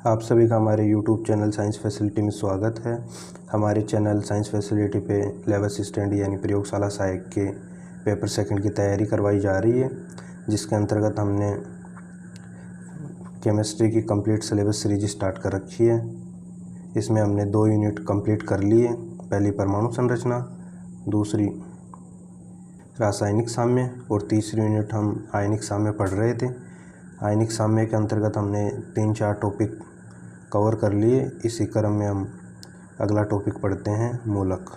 आप सभी का हमारे YouTube चैनल साइंस फैसिलिटी में स्वागत है। हमारे चैनल साइंस फैसिलिटी पे लैब असिस्टेंट यानी प्रयोगशाला सहायक के पेपर सेकंड की तैयारी करवाई जा रही है, जिसके अंतर्गत हमने केमिस्ट्री की कंप्लीट सिलेबस सीरीज स्टार्ट कर रखी है। इसमें हमने 2 यूनिट कंप्लीट कर ली है। पहली परमाणु संरचना, दूसरी रासायनिक साम्य और तीसरी यूनिट हम आयनिक साम्य पढ़ रहे थे। आयनिक साम्य के अंतर्गत हमने 3-4 टॉपिक कवर कर लिए। इसी क्रम में हम अगला टॉपिक पढ़ते हैं, मूलक।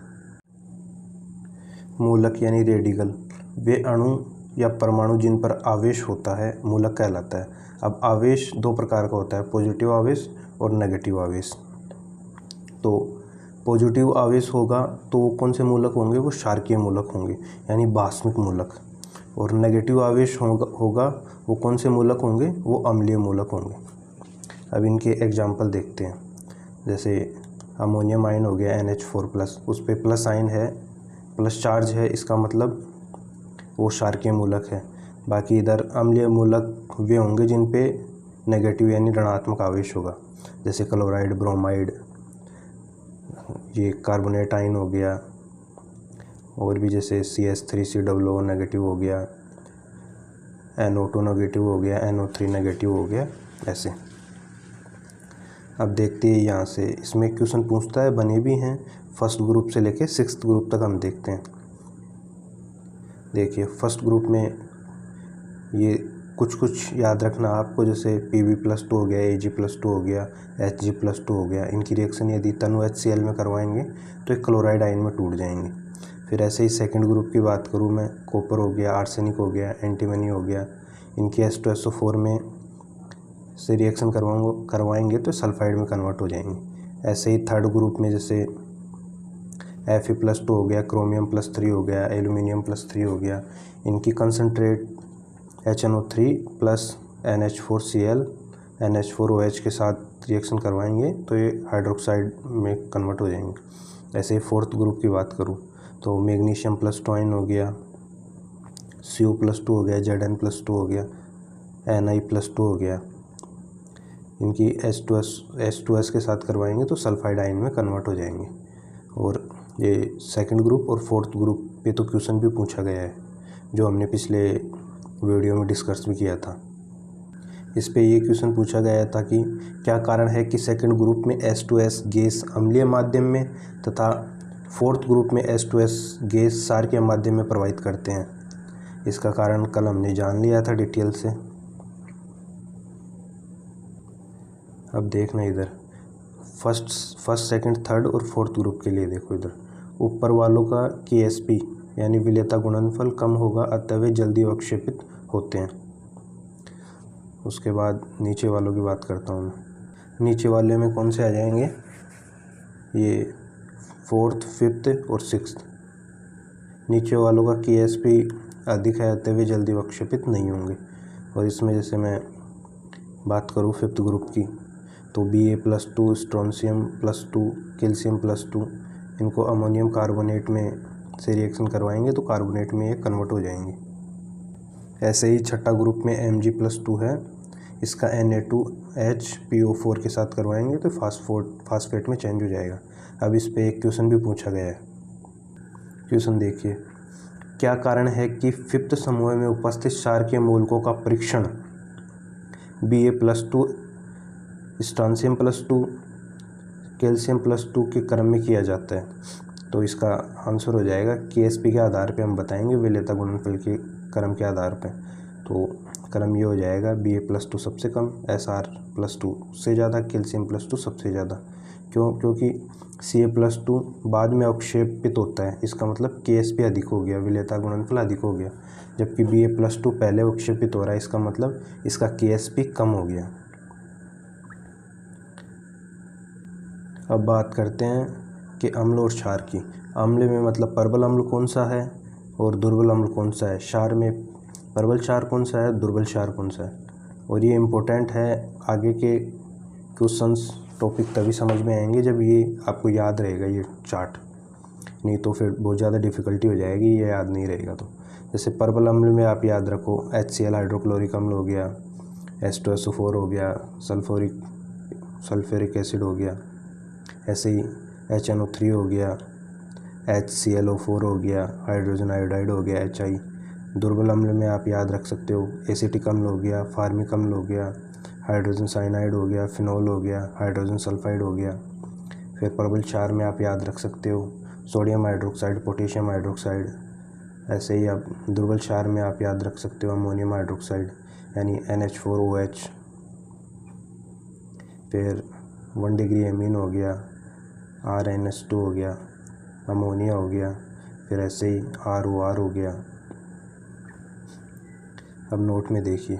मूलक यानी रेडिकल, वे अणु या परमाणु जिन पर आवेश होता है मूलक कहलाता है। अब आवेश 2 प्रकार का होता है, पॉजिटिव आवेश और नेगेटिव आवेश। तो पॉजिटिव आवेश होगा तो कौन से मूलक होंगे? वो क्षारकीय मूलक होंगे यानी बाष्मिक मूलक। और नेगेटिव आवेश होगा वो कौन से मूलक होंगे? वो अम्लीय मूलक होंगे। अब इनके एग्जाम्पल देखते हैं। जैसे अमोनियम आयन हो गया NH4+, उस पर प्लस आयन है, प्लस चार्ज है, इसका मतलब वो क्षारकीय मूलक है। बाकी इधर अम्लीय मूलक वे होंगे जिन पे नेगेटिव यानी ऋणात्मक आवेश होगा, जैसे क्लोराइड, ब्रोमाइड, ये कार्बोनेट आयन हो गया, और भी जैसे CH3COO नेगेटिव हो गया, NO2 नेगेटिव हो गया, NO3 नेगेटिव हो गया, ऐसे। अब देखते हैं यहाँ से, इसमें क्वेश्चन पूछता है, बने भी हैं फर्स्ट ग्रुप से लेके 6th ग्रुप तक। हम देखते हैं। देखिए फर्स्ट ग्रुप में ये कुछ याद रखना आपको, जैसे Pb+2 हो गया, Ag+2 हो गया, Hg+2 हो गया। इनकी रिएक्शन यदि तनु HCl में करवाएंगे तो एक क्लोराइड आयन में टूट जाएंगे। फिर ऐसे ही सेकंड ग्रुप की बात करूँ मैं, कॉपर हो गया, आर्सेनिक हो गया, एंटीमनी हो गया, इनकी H2SO4 में से रिएक्शन करवाएंगे तो सल्फाइड में कन्वर्ट हो जाएंगे। ऐसे ही थर्ड ग्रुप में जैसे Fe+2 हो गया, क्रोमियम+3 हो गया, एल्यूमिनियम+3 हो गया, इनकी concentrate HNO3 plus NH4Cl NH4OH के साथ रिएक्शन करवाएंगे तो ये हाइड्रोक्साइड में कन्वर्ट हो जाएंगे। ऐसे ही फोर्थ ग्रुप की बात करूँ तो मैग्नीशियम+2 आयन हो गया, CO+2 हो गया, Zn+2 हो गया, Ni+2 हो गया, इनकी H2S के साथ करवाएंगे तो सल्फाइड आयन में कन्वर्ट हो जाएंगे। और ये सेकंड ग्रुप और फोर्थ ग्रुप पे तो क्वेश्चन भी पूछा गया है, जो हमने पिछले वीडियो में डिस्कस भी किया था। इस पे ये क्वेश्चन पूछा गया था कि क्या कारण है कि सेकंड ग्रुप में H2S गैस अम्लीय माध्यम में तथा फोर्थ ग्रुप में H2S गैस क्षारकीय माध्यम में प्रवाहित करते हैं। इसका कारण कल हमने जान लिया था डिटेल से। अब देखना इधर फर्स्ट, सेकंड, थर्ड और फोर्थ ग्रुप के लिए देखो। इधर ऊपर वालों का KsP यानी विलेयता गुणनफल कम होगा, अतः वे जल्दी अवक्षेपित होते हैं। उसके बाद नीचे वालों की बात करता हूँ मैं। नीचे वाले में कौन से आ जाएंगे? ये फोर्थ, फिफ्थ और सिक्स्थ। नीचे वालों का KsP अधिक है, अतः वे जल्दी अवक्षेपित नहीं होंगे। और इसमें जैसे मैं बात करूँ फिफ्थ ग्रुप की तो Ba+2, स्ट्रोंशियम+2, कैल्शियम+2, इनको अमोनियम कार्बोनेट में से रिएक्शन करवाएंगे तो कार्बोनेट में ये कन्वर्ट हो जाएंगे। ऐसे ही छठा ग्रुप में Mg+2 है, इसका Na2HPO4 के साथ करवाएंगे तो फास्फेट में चेंज हो जाएगा। अब इस पे एक क्वेश्चन भी पूछा गया है। क्वेश्चन देखिए, क्या कारण है कि फिफ्थ समूह में उपस्थित क्षारकीय मूलकों का परीक्षण Ba+2, स्ट्रोंशियम+2, कैल्शियम+2 के क्रम में किया जाता है? तो इसका आंसर हो जाएगा KsP के आधार पे हम बताएंगे, विलेयता गुणनफल के क्रम के आधार पे। तो क्रम ये हो जाएगा Ba+2 सबसे कम, Sr+2 से ज़्यादा, कैल्शियम+2 सबसे ज़्यादा। क्योंकि Ca+2 बाद में अवक्षेपित होता है, इसका मतलब KsP अधिक हो गया, विलेयता गुणनफल अधिक हो गया। जबकि Ba+2 पहले अवक्षेपित हो रहा है, इसका मतलब इसका KsP कम हो गया। अब बात करते हैं कि अम्ल और क्षार की। अम्ल में मतलब प्रबल अम्ल कौन सा है और दुर्बल अम्ल कौन सा है। क्षार में प्रबल क्षार कौन सा है, दुर्बल क्षार कौन सा है। और ये इम्पोर्टेंट है, आगे के क्वेश्चंस टॉपिक तभी समझ में आएंगे जब ये आपको याद रहेगा ये चार्ट, नहीं तो फिर बहुत ज़्यादा डिफ़िकल्टी हो जाएगी ये याद नहीं रहेगा तो। जैसे प्रबल अम्ल में आप याद रखो HCl हाइड्रोक्लोरिक अम्ल हो गया, H2SO4 हो गया, सल्फ्यूरिक एसिड हो गया, ऐसे ही HNO3 हो गया, HClO4 हो गया, हाइड्रोजन आयोडाइड हो गया, HI। दुर्बल अम्ल में आप याद रख सकते हो एसिटिक अम्ल हो गया, फार्मिक अम्ल हो गया, हाइड्रोजन साइनाइड हो गया, फिनॉल हो गया, हाइड्रोजन सल्फाइड हो गया। फिर प्रबल क्षार में आप याद रख सकते हो सोडियम हाइड्रोक्साइड, पोटेशियम हाइड्रोक्साइड। ऐसे ही आप दुर्बल क्षार में आप याद रख सकते हो अमोनियम हाइड्रोक्साइड यानी NH4OH। फिर 1 डिग्री एमीन हो गया, RNS2 हो गया, अमोनिया हो गया, फिर ऐसे ही ROR हो गया। अब नोट में देखिए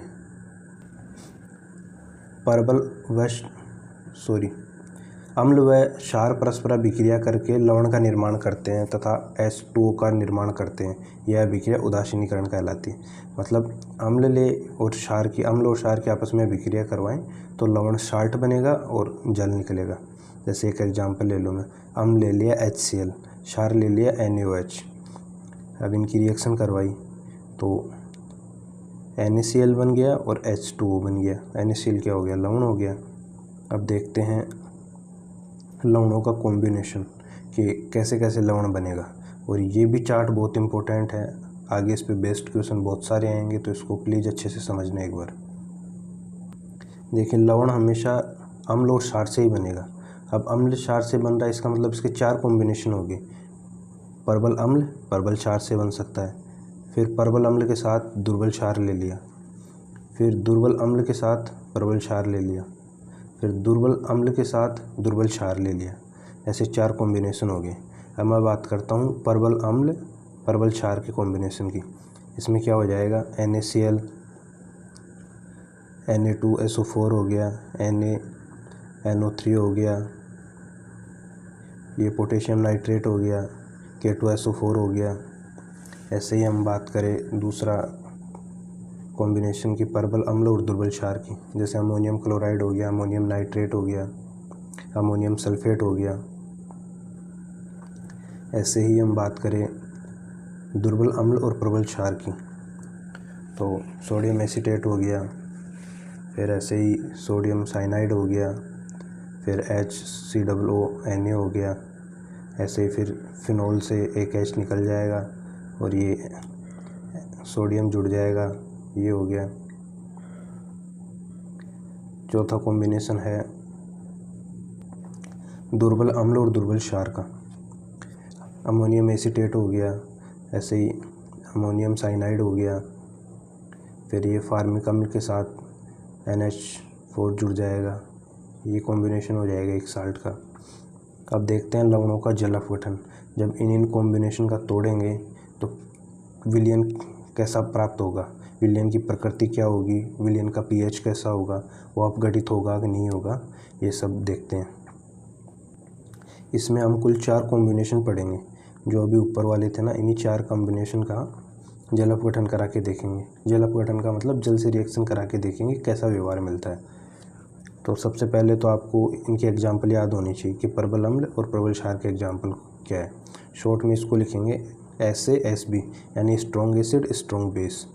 अम्ल व क्षार परस्पर अभिक्रिया करके लवण का निर्माण करते हैं तथा H2O का निर्माण करते हैं। यह अभिक्रिया उदासीनीकरण कहलाती है। मतलब अम्ल और क्षार की आपस में अभिक्रिया करवाएं तो लवण साल्ट बनेगा और जल निकलेगा। जैसे एक एग्जांपल ले लो, मैं अम्ल ले लिया HCl, क्षार ले लिया NaOH। अब इनकी रिएक्शन करवाई तो NaCl बन गया और H2O बन गया। NaCl क्या हो गया, लवण हो गया। अब देखते हैं लवणों का कॉम्बिनेशन कि कैसे कैसे लवण बनेगा, और ये भी चार्ट बहुत इंपॉर्टेंट है। आगे इस पे बेस्ड क्वेश्चन बहुत सारे आएंगे तो इसको प्लीज़ अच्छे से समझना एक बार। देखिए लवण हमेशा अम्ल और क्षार से ही बनेगा। अब अम्ल क्षार से बन रहा है, इसका मतलब इसके 4 कॉम्बिनेशन हो गए। प्रबल अम्ल प्रबल क्षार से बन सकता है, फिर प्रबल अम्ल के साथ दुर्बल क्षार ले लिया, फिर दुर्बल अम्ल के साथ प्रबल क्षार ले लिया, फिर दुर्बल अम्ल के साथ दुर्बल क्षार ले लिया। ऐसे 4 कॉम्बिनेशन हो गए। अब मैं बात करता हूँ प्रबल अम्ल प्रबल क्षार के कॉम्बिनेशन की। इसमें क्या हो जाएगा, NaCl Na2SO4 हो गया, NaNO3 हो गया, ये पोटेशियम नाइट्रेट हो गया, K2SO4 हो गया। ऐसे ही हम बात करें दूसरा कॉम्बिनेशन की प्रबल अम्ल और दुर्बल क्षार की, जैसे अमोनियम क्लोराइड हो गया, अमोनियम नाइट्रेट हो गया, अमोनियम सल्फेट हो गया। ऐसे ही हम बात करें दुर्बल अम्ल और प्रबल क्षार की तो सोडियम एसीटेट हो गया, फिर ऐसे ही सोडियम साइनाइड हो गया, फिर HCOONA हो गया। ऐसे ही फिर फिनॉल से एक H निकल जाएगा और ये सोडियम जुड़ जाएगा, ये हो गया। चौथा कॉम्बिनेशन है दुर्बल अम्ल और दुर्बल क्षार का। अमोनियम एसीटेट हो गया, ऐसे ही अमोनियम साइनाइड हो गया, फिर ये फार्मिक अम्ल के साथ NH4 जुड़ जाएगा, ये कॉम्बिनेशन हो जाएगा एक साल्ट का। अब देखते हैं लवणों का जल अपघटन। जब इन कॉम्बिनेशन का तोड़ेंगे तो विलयन कैसा प्राप्त होगा, विलयन की प्रकृति क्या होगी, विलयन का pH कैसा होगा, वो अपघटित होगा कि नहीं होगा, ये सब देखते हैं। इसमें हम कुल 4 कॉम्बिनेशन पढ़ेंगे, जो अभी ऊपर वाले थे ना, इन्हीं 4 कॉम्बिनेशन का जल अपघटन करा के देखेंगे। जल अपघटन का मतलब जल से रिएक्शन करा के देखेंगे कैसा व्यवहार मिलता है। तो सबसे पहले तो आपको इनकी एग्जाम्पल याद होनी चाहिए कि प्रबल अम्ल और प्रबल क्षार के एग्जाम्पल क्या है। शॉर्ट में इसको लिखेंगे SASB यानी स्ट्रॉन्ग एसिड स्ट्रॉन्ग बेस।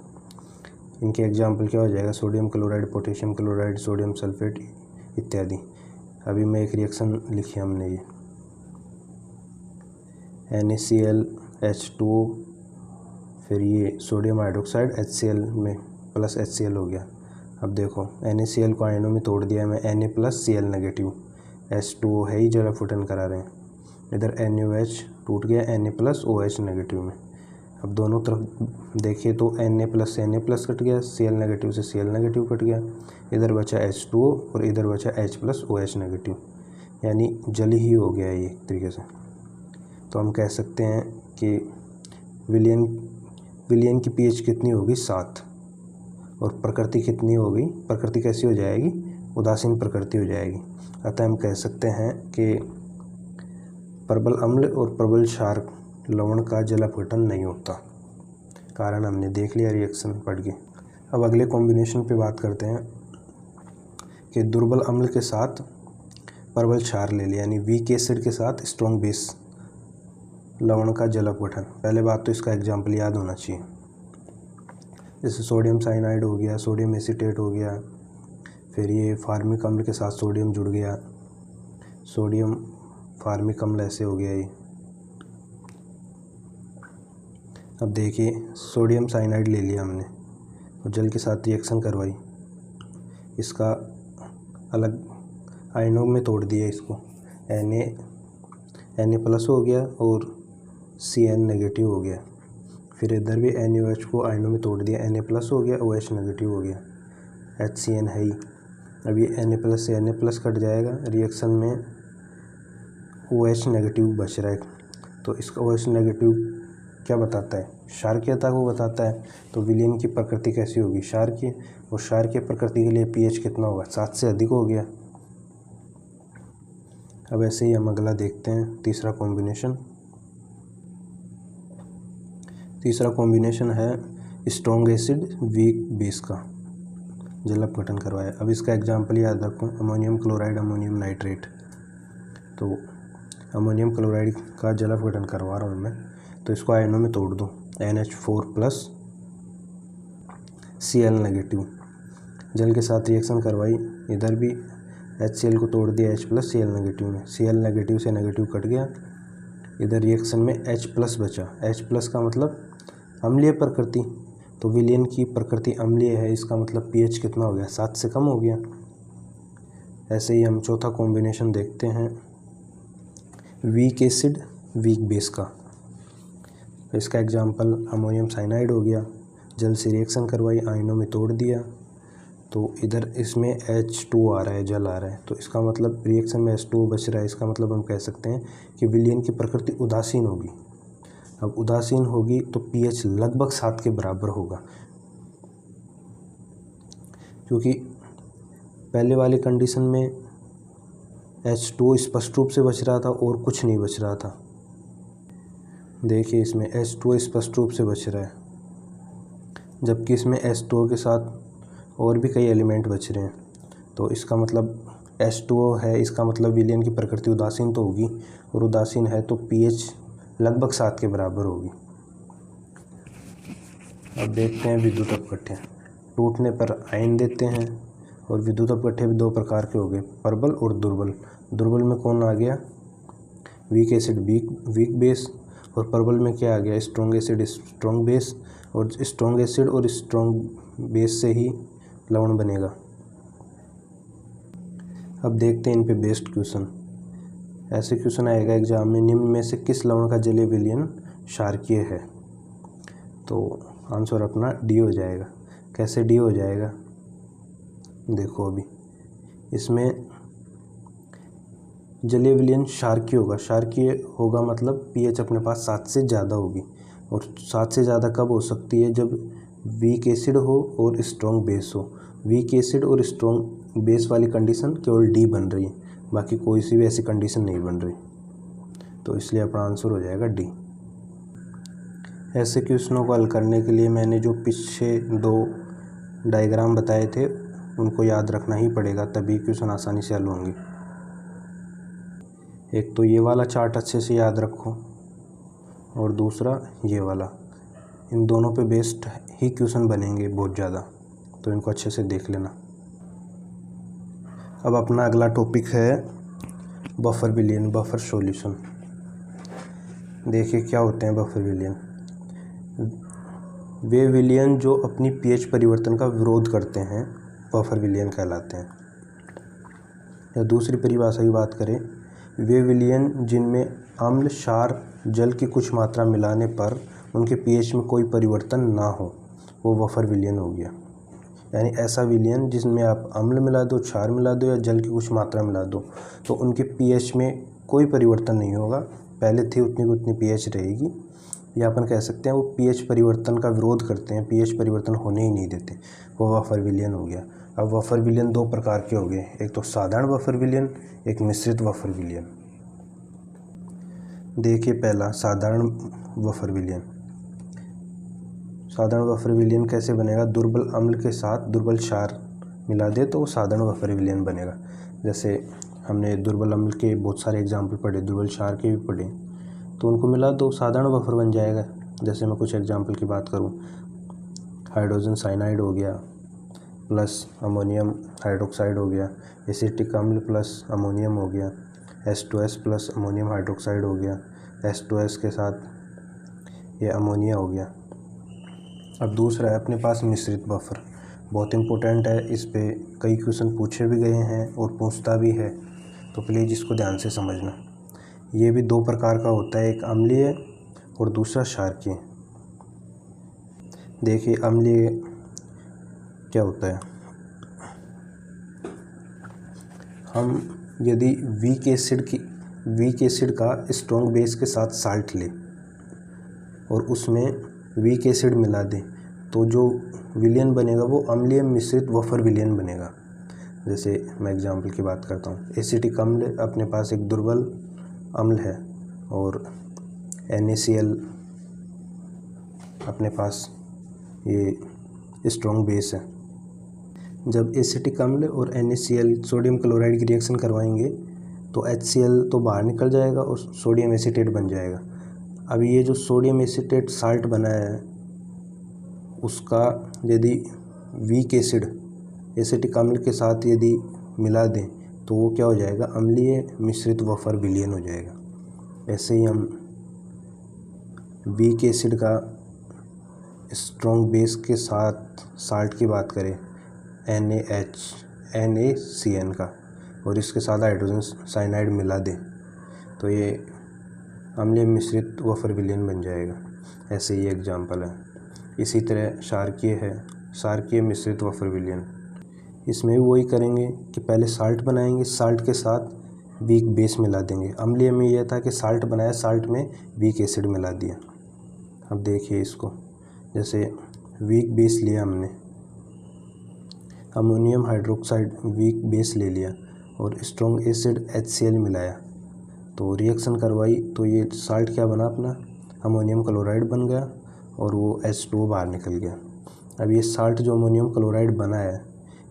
इनके एग्जाम्पल क्या हो जाएगा, sodium chloride, potassium chloride, sodium sulphate इत्यादि। अभी मैं एक रिएक्शन लिखी हमने, ये NaCl H2O, फिर ये सोडियम हाइड्रोक्साइड HCl में प्लस HCl हो गया। अब देखो NaCl को आयनों में तोड़ दिया मैं, Na+Cl नेगेटिव, H2O है ही जल अपघटन करा रहे हैं। इधर NaOH टूट गया Na+OH नेगेटिव में। अब दोनों तरफ देखिए तो Na+ से Na+ कट गया, Cl नेगेटिव से Cl नेगेटिव कट गया, इधर बचा H2O और इधर बचा H+OH नेगेटिव, यानी जल ही हो गया ये एक तरीके से। तो हम कह सकते हैं कि विलयन की pH कितनी होगी, 7, और प्रकृति कितनी होगी, प्रकृति कैसी हो जाएगी, उदासीन प्रकृति हो जाएगी। अतः हम कह सकते हैं कि प्रबल अम्ल और प्रबल क्षार लवण का जल अपघटन नहीं होता। कारण हमने देख लिया रिएक्शन पढ़ के। अब अगले कॉम्बिनेशन पे बात करते हैं कि दुर्बल अम्ल के साथ प्रबल क्षार ले लिया, यानी वीक एसिड के साथ स्ट्रॉन्ग बेस लवण का जल अपघटन। पहले बात तो इसका एग्जाम्पल याद होना चाहिए, जैसे सोडियम साइनाइड हो गया, सोडियम एसीटेट हो गया, फिर ये फार्मिक अम्ल के साथ सोडियम जुड़ गया, सोडियम फार्मिक अम्ल ऐसे हो गया ये। अब देखिए सोडियम साइनाइड ले लिया हमने और जल के साथ रिएक्शन करवाई, इसका अलग आयनों में तोड़ दिया इसको, Na+ हो गया और Cn नेगेटिव हो गया। फिर इधर भी NaOH को आयनों में तोड़ दिया, Na+ हो गया, OH नेगेटिव हो गया, HCN है ही। अब ये Na+ से Na+ कट जाएगा, रिएक्शन में OH नेगेटिव बच रहा है। तो इसका OH नेगेटिव क्या बताता है? क्षारकीयता को बताता है। तो विलयन की प्रकृति कैसी होगी? क्षारकीय, और क्षारकीय प्रकृति के लिए pH कितना होगा? 7 से अधिक हो गया। अब ऐसे ही हम अगला देखते हैं, तीसरा कॉम्बिनेशन। तीसरा कॉम्बिनेशन है स्ट्रॉन्ग एसिड वीक बेस का, जल अपघटन करवाया। अब इसका एग्जाम्पल याद रखो, अमोनियम क्लोराइड, अमोनियम नाइट्रेट। तो अमोनियम क्लोराइड का जल अपघटन करवा रहा हूँ मैं, तो इसको आयनों में तोड़ दो, NH4+ Cl नेगेटिव। जल के साथ रिएक्शन करवाई, इधर भी HCl को तोड़ दिया H+ Cl नेगेटिव में, Cl नेगेटिव से नेगेटिव कट गया, इधर रिएक्शन में H+ बचा। H+ का मतलब अम्लीय प्रकृति, तो विलयन की प्रकृति अम्लीय है, इसका मतलब pH कितना हो गया? 7 से कम हो गया। ऐसे ही हम चौथा कॉम्बिनेशन देखते हैं, वीक एसिड वीक बेस का। इसका एग्जाम्पल अमोनियम साइनाइड हो गया, जल से रिएक्शन करवाई, आयनों में तोड़ दिया, तो इधर इसमें H2 आ रहा है, जल आ रहा है, तो इसका मतलब रिएक्शन में H2 बच रहा है। इसका मतलब हम कह सकते हैं कि विलयन की प्रकृति उदासीन होगी। अब उदासीन होगी तो pH लगभग 7 के बराबर होगा, क्योंकि पहले वाली कंडीशन में H2 स्पष्ट रूप से बच रहा था और कुछ नहीं बच रहा था। देखिए इसमें H2 स्पष्ट रूप से बच रहा है, जबकि इसमें H2 के साथ और भी कई एलिमेंट बच रहे हैं। तो इसका मतलब H2O है, इसका मतलब विलयन की प्रकृति उदासीन तो होगी, और उदासीन है तो pH लगभग 7 के बराबर होगी। अब देखते हैं विद्युत अपघट्य। टूटने पर आयन देते हैं, और विद्युत अपघट्य भी दो प्रकार के हो गए, प्रबल और दुर्बल। दुर्बल में कौन आ गया? वीक एसिड वीक बेस, और प्रबल में क्या आ गया? स्ट्रॉन्ग एसिड स्ट्रॉन्ग बेस, और स्ट्रॉन्ग एसिड और स्ट्रॉन्ग बेस से ही लवण बनेगा। अब देखते हैं इन पे बेस्ड क्वेश्चन। ऐसे क्वेश्चन आएगा एग्जाम में, निम्न में से किस लवण का जलीय विलयन क्षारकीय है? तो आंसर अपना डी हो जाएगा। कैसे डी हो जाएगा? देखो अभी इसमें जलीय विलयन क्षारकीय होगा। क्षारकीय होगा मतलब pH अपने पास 7 से ज़्यादा होगी, और 7 से ज़्यादा कब हो सकती है? जब वीक एसिड हो और स्ट्रॉन्ग बेस हो। वीक एसिड और स्ट्रॉन्ग बेस वाली कंडीशन केवल डी बन रही है, बाकी कोई सी भी ऐसी कंडीशन नहीं बन रही, तो इसलिए अपना आंसर हो जाएगा डी। ऐसे क्वेश्चनों को हल करने के लिए मैंने जो पीछे 2 डायग्राम बताए थे उनको याद रखना ही पड़ेगा, तभी क्वेश्चन आसानी से हल होंगे। एक तो ये वाला चार्ट अच्छे से याद रखो, और दूसरा ये वाला। इन दोनों पे बेस्ड ही क्वेश्चन बनेंगे बहुत ज़्यादा, तो इनको अच्छे से देख लेना। अब अपना अगला टॉपिक है बफर विलयन, बफर सॉल्यूशन। देखिए क्या होते हैं बफर विलयन। वे विलयन जो अपनी pH परिवर्तन का विरोध करते हैं बफर विलयन कहलाते हैं। या दूसरी परिभाषा की बात करें, वे विलयन जिनमें अम्ल क्षार जल की कुछ मात्रा मिलाने पर उनके pH में कोई परिवर्तन ना हो, वो बफर विलयन हो गया। यानी ऐसा विलयन जिसमें आप अम्ल मिला दो, क्षार मिला दो या जल की कुछ मात्रा मिला दो, तो उनके pH में कोई परिवर्तन नहीं होगा, पहले थी उतनी की उतनी pH रहेगी। या अपन कह सकते हैं वो pH परिवर्तन का विरोध करते हैं, pH परिवर्तन होने ही नहीं देते, वो बफर विलयन हो गया। अब बफर विलयन दो प्रकार के हो गए, एक तो साधारण बफर विलयन, एक मिश्रित बफर विलयन। देखिए पहला साधारण बफर विलयन। साधारण बफर विलयन कैसे बनेगा? दुर्बल अम्ल के साथ दुर्बल क्षार मिला दे तो वो साधारण बफर विलयन बनेगा। जैसे हमने दुर्बल अम्ल के बहुत सारे एग्जाम्पल पढ़े, दुर्बल क्षार के भी पढ़े, तो उनको मिला दो साधारण बफर बन जाएगा। जैसे मैं कुछ एग्जाम्पल की बात करूं, हाइड्रोजन साइनाइड हो गया, प्लस अमोनियम हाइड्रोक्साइड हो गया, एसिटिक अम्ल प्लस अमोनियम हो गया, H2S प्लस अमोनियम हाइड्रोक्साइड हो गया, H2S के साथ ये अमोनिया हो गया। अब दूसरा है अपने पास मिश्रित बफर, बहुत इम्पोर्टेंट है, इस पे कई क्वेश्चन पूछे भी गए हैं और पूछता भी है, तो प्लीज़ इसको ध्यान से समझना। ये भी दो प्रकार का होता है, एक अम्लीय और दूसरा क्षारकीय। देखिए अम्लीय क्या होता है, हम यदि वीक एसिड का स्ट्रॉन्ग बेस के साथ साल्ट ले और उसमें वीक एसिड मिला दें तो जो विलयन बनेगा वो अम्लीय मिश्रित वफर विलयन बनेगा। जैसे मैं एग्जाम्पल की बात करता हूँ, एसिटिक अम्ल अपने पास एक दुर्बल अम्ल है और NaCl अपने पास ये स्ट्रॉन्ग बेस है। जब एसिटिक अम्ल और NaCl सोडियम क्लोराइड की रिएक्शन करवाएंगे तो HCl तो बाहर निकल जाएगा और सोडियम एसीटेट बन जाएगा। अब ये जो सोडियम एसीटेट साल्ट बनाया है उसका यदि वीक एसिटिक अम्ल के साथ यदि मिला दें तो वो क्या हो जाएगा, अम्लीय मिश्रित वफर विलयन हो जाएगा। ऐसे ही हम वीक एसिड का स्ट्रॉन्ग बेस के साथ साल्ट की बात करें NaCN का और इसके साथ हाइड्रोजन साइनाइड मिला दें तो ये अम्लीय मिश्रित वफर विलयन बन जाएगा। ऐसे ही एग्जाम्पल है। इसी तरह क्षारकीय है, क्षारकीय मिश्रित वफर विलयन। इसमें भी वही करेंगे कि पहले साल्ट बनाएंगे, साल्ट के साथ वीक बेस मिला देंगे। अम्लीय में यह था कि साल्ट बनाया, साल्ट में वीक एसिड मिला दिया। अब देखिए इसको, जैसे वीक बेस लिया हमने, अमोनियम हाइड्रोक्साइड वीक बेस ले लिया और स्ट्रॉन्ग एसिड HCl मिलाया तो रिएक्शन करवाई तो ये साल्ट क्या बना, अपना अमोनियम क्लोराइड बन गया और वो H2O बाहर निकल गया। अब ये साल्ट जो अमोनियम क्लोराइड बना है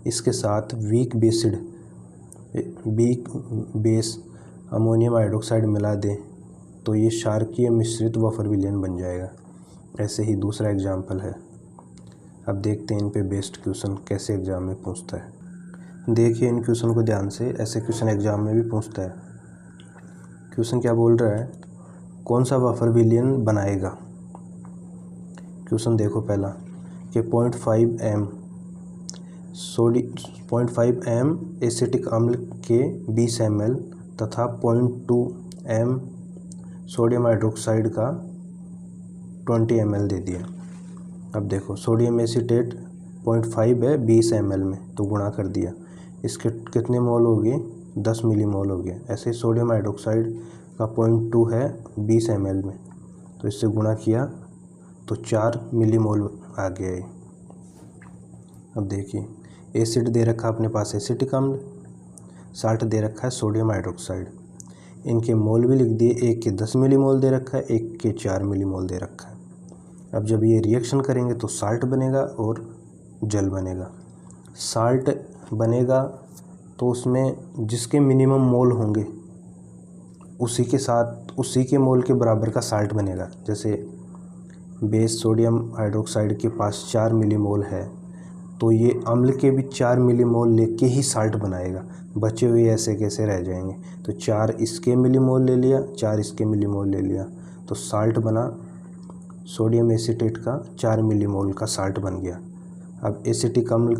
इसके साथ वीक बेस अमोनियम हाइड्रोक्साइड मिला दें तो ये क्षारकीय मिश्रित वफर विलयन बन जाएगा। ऐसे ही दूसरा एग्जाम्पल है। अब देखते हैं इन पे बेस्ड क्वेश्चन कैसे एग्ज़ाम में पूछता है। देखिए इन क्वेश्चन को ध्यान से, ऐसे क्वेश्चन एग्ज़ाम में भी पूछता है। क्वेश्चन क्या बोल रहा है, कौन सा वफर विलयन बनाएगा। क्वेश्चन देखो पहला कि 0.5 m एसिटिक अम्ल के 20 ml तथा 0.2 m सोडियम हाइड्रोक्साइड का 20 ml दे दिया। अब देखो सोडियम एसीटेट 0.5 है 20 ml में तो गुणा कर दिया, इसके कितने मोल हो गए, 10 मिलीमोल हो गए। ऐसे सोडियम हाइड्रोक्साइड का 0.2 है 20 ml में तो इससे गुणा किया तो 4 मिलीमोल आ गया है। अब देखिए एसिड दे रखा अपने पास एसिटिक अम्ल, साल्ट दे रखा है सोडियम हाइड्रोक्साइड, इनके मोल भी लिख दिए, एक के 10 मिलीमोल दे रखा है, एक के 4 मिलीमोल दे रखा है। अब जब ये रिएक्शन करेंगे तो साल्ट बनेगा और जल बनेगा। साल्ट बनेगा तो उसमें जिसके मिनिमम मोल होंगे उसी के साथ उसी के मोल के बराबर का साल्ट बनेगा। जैसे बेस सोडियम हाइड्रोक्साइड के पास 4 मिलीमोल है तो ये अम्ल के भी 4 मिलीमोल लेके ही साल्ट बनाएगा, बचे हुए ऐसे कैसे रह जाएंगे। तो 4 इसके मिलीमोल ले लिया, 4 इसके मिलीमोल ले लिया तो साल्ट बना, सोडियम एसीटेट का 4 मिलीमोल का साल्ट बन गया। अब एसिटिक अम्ल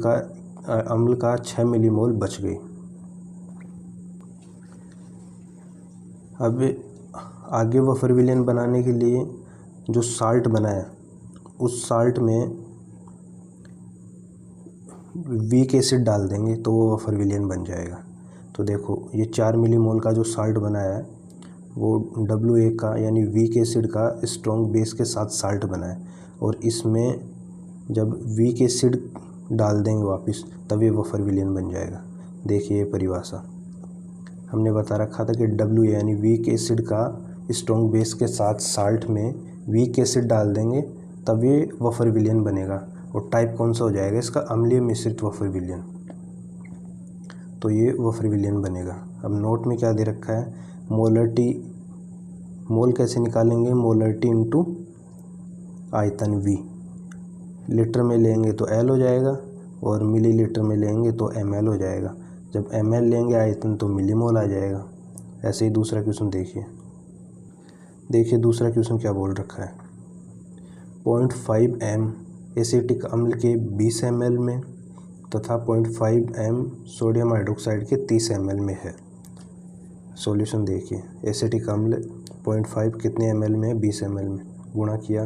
का 6 मिलीमोल बच गए। अब आगे वफर विलयन बनाने के लिए जो साल्ट बनाया उस साल्ट में वीक एसिड डाल देंगे तो वो वफर विलयन बन जाएगा। तो देखो ये 4 मिलीमोल का जो साल्ट बनाया है वो WA का यानी वीक एसिड का स्ट्रॉन्ग बेस के साथ साल्ट बना है और इसमें जब वीक एसिड डाल देंगे वापस तब ये वफर विलयन बन जाएगा। देखिए ये परिभाषा हमने बता रखा था कि WA यानी वीक एसिड का स्ट्रॉन्ग बेस के साथ साल्ट में वीक एसिड डाल देंगे तब ये वफर विलयन बनेगा। और टाइप कौन सा हो जाएगा इसका, अम्लीय मिश्रित वफर विलयन, तो ये वफर विलयन बनेगा। अब नोट में क्या दे रखा है, मोलरिटी, मोल कैसे निकालेंगे, मोलरिटी इंटू आयतन V, लीटर में लेंगे तो L हो जाएगा और मिलीलीटर में लेंगे तो ml हो जाएगा। जब ml लेंगे आयतन तो मिलीमोल आ जाएगा। ऐसे ही दूसरा क्वेश्चन देखिए दूसरा क्वेश्चन क्या बोल रखा है। 0.5 m एसिटिक अम्ल के 20 ml में तथा 0.5 m सोडियम हाइड्रोक्साइड के 30 ml में है। सॉल्यूशन देखिए, एसिटिक अम्ल 0.5 कितने ml में है, 20 ml में, गुणा किया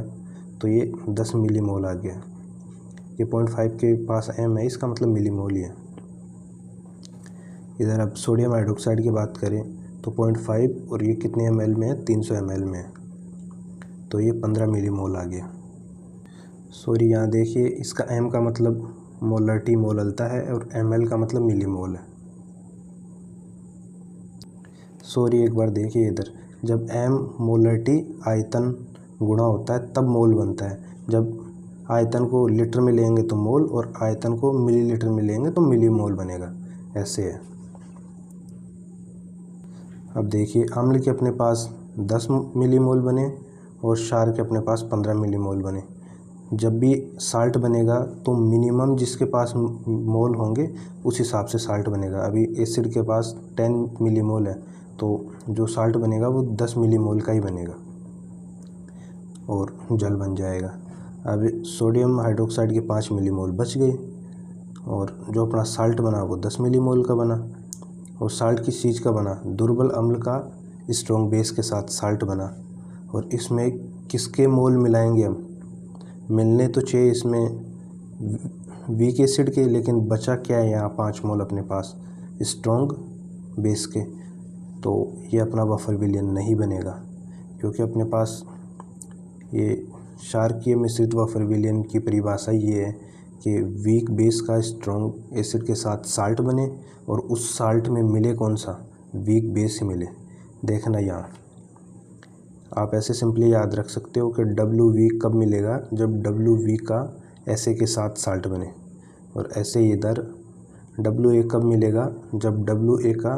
तो ये 10 मिलीमोल आ गया। ये 0.5 के पास m है, इसका मतलब मिलीमोल ही है। इधर अब सोडियम हाइड्रोक्साइड की बात करें तो 0.5 और ये कितने ml में है, 300 ml में है, तो ये 15 मिलीमोल आ गया। सॉरी, यहाँ देखिए इसका m का मतलब मोलरिटी मोललता है और ml का मतलब मिलीमोल है। सॉरी, एक बार देखिए इधर, जब m मोलरिटी आयतन गुणा होता है तब मोल बनता है। जब आयतन को लीटर में लेंगे तो मोल और आयतन को मिलीलीटर में लेंगे तो मिलीमोल बनेगा, ऐसे है। अब देखिए अम्ल के अपने पास 10 मिलीमोल बने और क्षार के अपने पास 15 मिलीमोल बने। जब भी साल्ट बनेगा तो मिनिमम जिसके पास मोल होंगे उस हिसाब से साल्ट बनेगा। अभी एसिड के पास 10 मिलीमोल है तो जो साल्ट बनेगा वो 10 मिलीमोल का ही बनेगा और जल बन जाएगा। अब सोडियम हाइड्रोक्साइड के 5 मिलीमोल बच गए और जो अपना साल्ट बना वो 10 मिलीमोल का बना। और साल्ट किस चीज़ का बना, दुर्बल अम्ल का स्ट्रॉन्ग बेस के साथ साल्ट बना। और इसमें किसके मोल मिलाएंगे हम, मिलने तो चाहिए इसमें वीक एसिड के, लेकिन बचा क्या है यहाँ 5 मोल अपने पास स्ट्रॉन्ग बेस के, तो ये अपना बफर विलयन नहीं बनेगा क्योंकि अपने पास ये क्षारकीय मिश्रित बफर विलयन की परिभाषा ये है कि वीक बेस का स्ट्रॉन्ग एसिड के साथ साल्ट बने और उस साल्ट में मिले कौन सा, वीक बेस ही मिले। देखना यहाँ आप ऐसे सिंपली याद रख सकते हो कि डब्ल्यू वीक कब मिलेगा, जब डब्ल्यू वीक का एसए के साथ साल्ट बने, और ऐसे ही इधर डब्ल्यू ए कब मिलेगा, जब डब्ल्यू ए का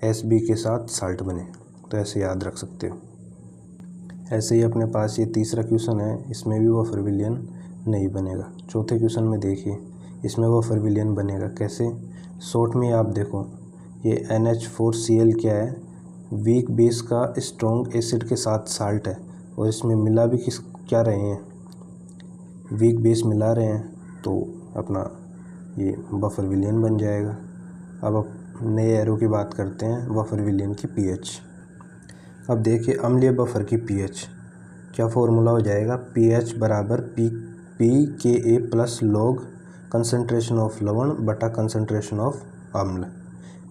एस बी के साथ साल्ट बने। तो ऐसे याद रख सकते हो। ऐसे ही अपने पास ये तीसरा क्वेश्चन है, इसमें भी बफर विलयन नहीं बनेगा। चौथे क्वेश्चन में देखिए इसमें बफर विलयन बनेगा कैसे। शॉर्ट में आप देखो ये NH4Cl क्या है, वीक बेस का स्ट्रॉन्ग एसिड के साथ साल्ट है और इसमें मिला भी क्या रहे हैं, वीक बेस मिला रहे हैं, तो अपना ये बफर विलयन बन जाएगा। अब नए एरो की बात करते हैं, बफर विलयन की pH। अब देखिए अम्लीय बफर की pH क्या फॉर्मूला हो जाएगा, pH बराबर pKa plus log concentration of लवण बटा कंसंट्रेशन ऑफ अम्ल,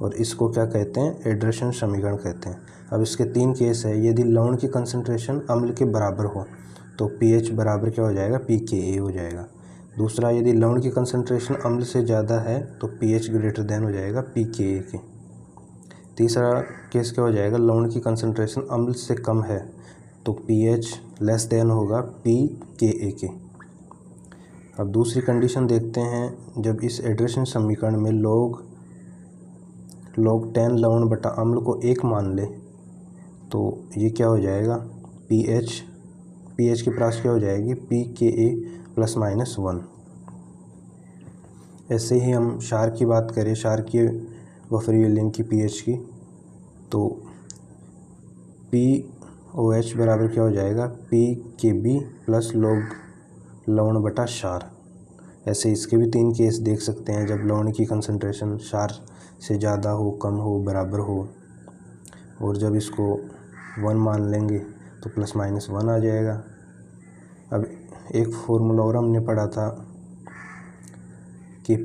और इसको क्या कहते हैं, एड्रेशन समीकरण कहते हैं। अब इसके 3 केस है, यदि लवण की कंसंट्रेशन अम्ल के बराबर हो तो pH बराबर क्या हो जाएगा, pKa हो जाएगा। दूसरा, यदि लवण की कंसंट्रेशन अम्ल से ज़्यादा है तो pH ग्रेटर देन हो जाएगा pKa के। तीसरा केस क्या हो जाएगा, लवण की कंसंट्रेशन अम्ल से कम है तो pH लेस देन होगा pKa के। अब दूसरी कंडीशन देखते हैं, जब इस एड्रेशन समीकरण में log 10 लवण बटा अम्ल को 1 मान ले तो ये क्या हो जाएगा, pH के पास क्या हो जाएगी, pKa प्लस माइनस 1। ऐसे ही हम क्षार की बात करें, क्षार की बफर विलयन की pH की, तो POH बराबर क्या हो जाएगा, pKb प्लस लॉग लवण बटा क्षार। ऐसे इसके भी 3 केस देख सकते हैं, जब लवण की कंसंट्रेशन क्षार से ज़्यादा हो, कम हो, बराबर हो, और जब इसको 1 मान लेंगे तो प्लस माइनस 1 आ जाएगा। अब एक फॉर्मूला और हमने पढ़ा था कि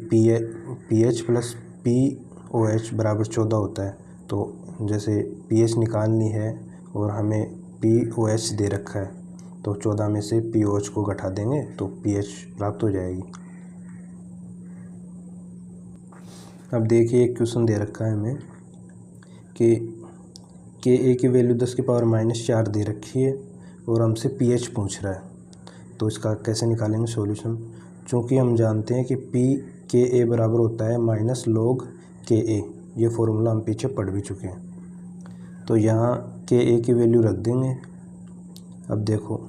pH प्लस POH बराबर 14 होता है। तो जैसे pH निकालनी है और हमें POH दे रखा है तो 14 में से POH को घटा देंगे तो pH प्राप्त हो जाएगी। अब देखिए एक क्वेश्चन दे रखा है हमें कि Ka की वैल्यू 10⁻⁴ दे रखी है और हमसे pH पूछ रहा है, तो इसका कैसे निकालेंगे सॉल्यूशन। चूँकि हम जानते हैं कि pKa बराबर होता है माइनस log Ka, ये फॉर्मूला हम पीछे पढ़ भी चुके हैं। तो यहाँ Ka की वैल्यू रख देंगे। अब देखो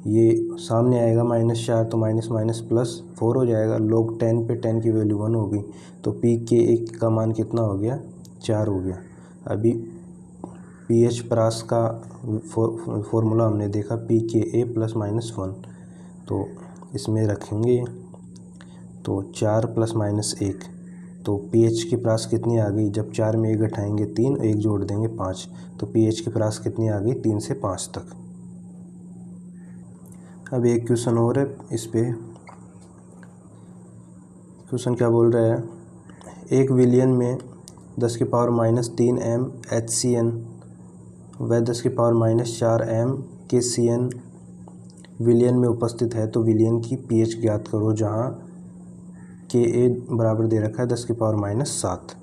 ये सामने आएगा -4, तो माइनस माइनस प्लस 4 हो जाएगा। log 10 पे 10 की वैल्यू 1 होगी, तो pKa का मान कितना हो गया, 4 हो गया। अभी pH परास का फॉर्मूला हमने देखा pKa + -1, तो इसमें रखेंगे तो 4 + -1, तो pH की परास कितनी आ गई, जब 4 में 1 घटाएंगे 3, 1 जोड़ देंगे 5, तो pH की परास कितनी आ गई, 3 से 5 तक। अब एक क्वेश्चन और है, इस पे क्वेश्चन क्या बोल रहा है, 1 विलियन में 10⁻³ m HCN व 10⁻⁴ m KCN विलियन में उपस्थित है, तो विलियन की pH ज्ञात करो, जहाँ Ka बराबर दे रखा है 10⁻⁷।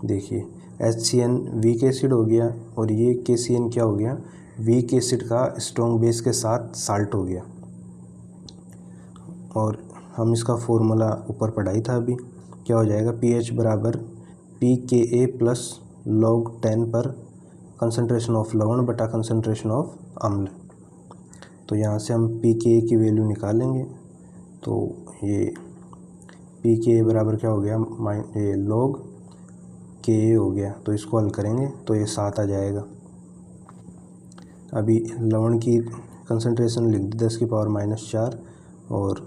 देखिए HCN वीक एसिड हो गया और ये KCN क्या हो गया, वीक एसिड का स्ट्रॉन्ग बेस के साथ साल्ट हो गया। और हम इसका फॉर्मूला ऊपर पढ़ाई था अभी, क्या हो जाएगा, pH बराबर pKa + log 10 पर कंसंट्रेशन ऑफ लवण बटा कंसंट्रेशन ऑफ अम्ल। तो यहाँ से हम pKa की वैल्यू निकालेंगे, तो ये pKa बराबर क्या हो गया, log Ka हो गया। तो इसको हल करेंगे तो ये 7 आ जाएगा। अभी लवण की कंसंट्रेशन लिख दी 10⁻⁴ और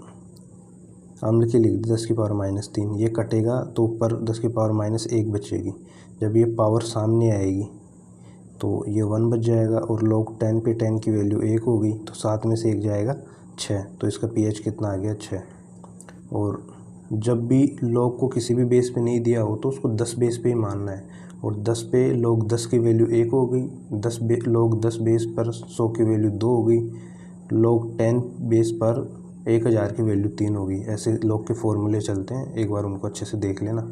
अम्ल की लिख दी 10⁻⁻3। ये कटेगा तो ऊपर 10⁻⁻1 बचेगी। जब ये पावर सामने आएगी तो ये 1 बच जाएगा और log 10 पे 10 की वैल्यू 1 होगी, तो 7 में से 1 जाएगा 6, तो इसका pH कितना आ गया, 6। और जब भी log को किसी भी बेस पे नहीं दिया हो तो उसको 10 बेस पे ही मानना है, और 10 पे log 10 की वैल्यू 1 हो गई, log 10 बेस पर 100 की वैल्यू 2 हो गई, log 10 बेस पर 1000 की वैल्यू 3 होगी। ऐसे log के फॉर्मूले चलते हैं, एक बार उनको अच्छे से देख लेना।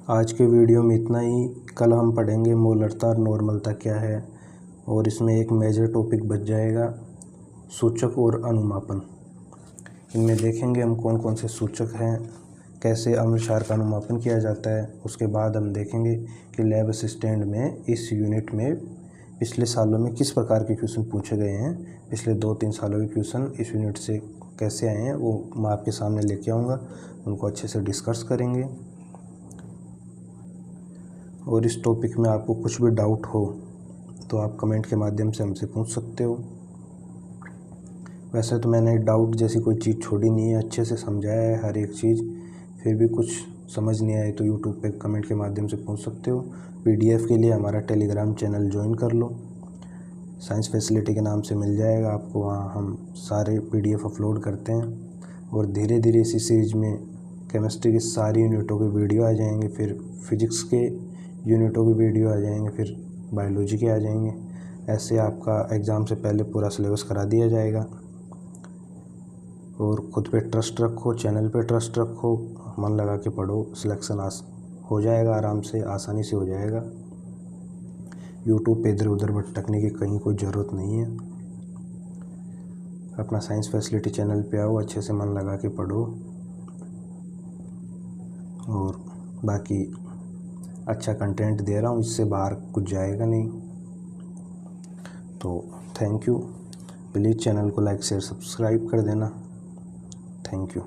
आज के वीडियो में इतना ही। कल हम पढ़ेंगे मोलरता और नॉर्मलता क्या है, और इसमें एक मेजर टॉपिक बच जाएगा, सूचक और अनुमापन। इनमें देखेंगे हम कौन कौन से सूचक हैं, कैसे अम्ल क्षार का अनुमापन किया जाता है। उसके बाद हम देखेंगे कि लैब असिस्टेंट में इस यूनिट में पिछले सालों में किस प्रकार के क्वेश्चन पूछे गए हैं, पिछले 2-3 सालों के क्वेश्चन इस यूनिट से कैसे आए हैं, वो मैं आपके सामने लेके आऊँगा, उनको अच्छे से डिस्कस करेंगे। और इस टॉपिक में आपको कुछ भी डाउट हो तो आप कमेंट के माध्यम से हमसे पूछ सकते हो। वैसे तो मैंने डाउट जैसी कोई चीज़ छोड़ी नहीं है, अच्छे से समझाया है हर एक चीज़। फिर भी कुछ समझ नहीं आए तो यूट्यूब पे कमेंट के माध्यम से पूछ सकते हो। PDF के लिए हमारा टेलीग्राम चैनल ज्वाइन कर लो, साइंस फैसिलिटी के नाम से मिल जाएगा आपको। वहाँ हम सारे PDF अपलोड करते हैं, और धीरे धीरे इसी सीरीज में केमिस्ट्री की सारी यूनिटों के वीडियो आ जाएंगे, फिर फिजिक्स के यूनिटों के वीडियो आ जाएंगे, फिर बायोलॉजी के आ जाएंगे। ऐसे आपका एग्ज़ाम से पहले पूरा सिलेबस करा दिया जाएगा। और ख़ुद पे ट्रस्ट रखो, चैनल पे ट्रस्ट रखो, मन लगा के पढ़ो, सिलेक्शन हो जाएगा आराम से, आसानी से हो जाएगा। यूट्यूब पे इधर उधर भटकने की कहीं कोई ज़रूरत नहीं है। अपना साइंस फैसिलिटी चैनल पे आओ, अच्छे से मन लगा के पढ़ो, और बाकी अच्छा कंटेंट दे रहा हूँ, इससे बाहर कुछ जाएगा नहीं। तो थैंक यू। प्लीज़ चैनल को लाइक शेयर सब्सक्राइब कर देना। Thank you.